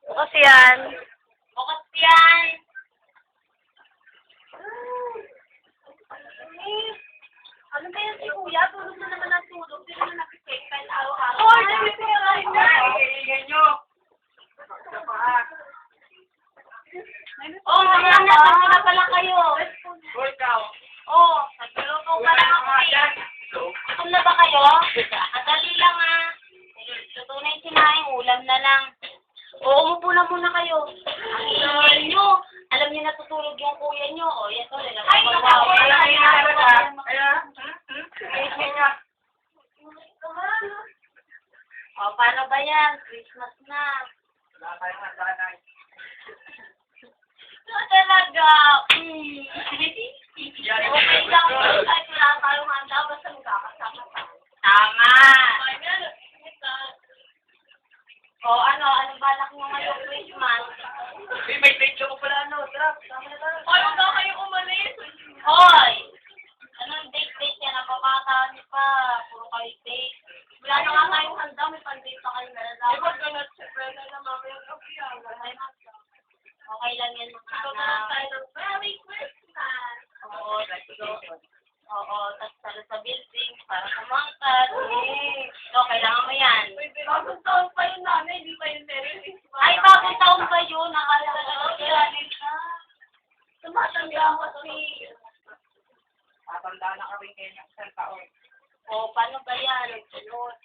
Bukas yan. Bukas yan. Ano ba yan si Kuya? Tulog na naman ang tulog. Hindi naman napisik kahit araw-araw. Oo, napisik na. Iingay nyo. Oo, mamaya na. Kasi na pala kayo. Hoy, ikaw. Oo, nagluto pa lang ako eh. Gutom na ba kayo? Madali lang ah. Luto na yung sinaing, ulam na lang. Oo, umupo na muna kayo. Ang ingay nyo. Alam niyo natutulog yung kuya nyo. O, yan to. Ay, naku, wala na yung talaga. Ayan. Iingay niya. O, paano ba yan? Christmas na. Wala tayong handanay. So, talaga. Yan, Okay lang. Kahit wala tayong handa, basta magkakasama tayo. Tama. O, anong balak nyo ngayong Christmas? Uy, may date ko pala, ano. Tara, tama na tayo. Ay, huwag na kayong umalis. Hoy! Anong date yan? Napapata niyo pa. Puro kayo date. Wala na nga kayong handa. May pan-date pa kayo nalalaman. Eh, wag ka na, siyempre na naman yung kapiyan. Okay lang yan mga anak. Merry Christmas! Oo, tapos talo sa building para kumangkat. So, kailangan mo yan. Bagong taon pa yun namin, hindi pa yun Merry Christmas. Ay, bagong taon ba yun? Nakala ko kailangan ka. Tumatanda ako kasi. Tatanda na kami ngayon ng isang taon. O, paano ba yan? Sunod.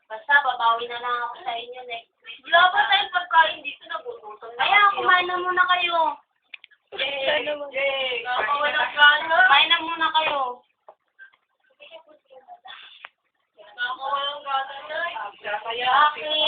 Basta, babawi na lang ako sa inyo next week. Wala pa tayong pagkain dito, nagugutom na. Kaya, kumain na muna kayo. Yay! Yay! Nakakawalang gana. Kumain na muna kayo. Nakakawalang gana na. Bakit?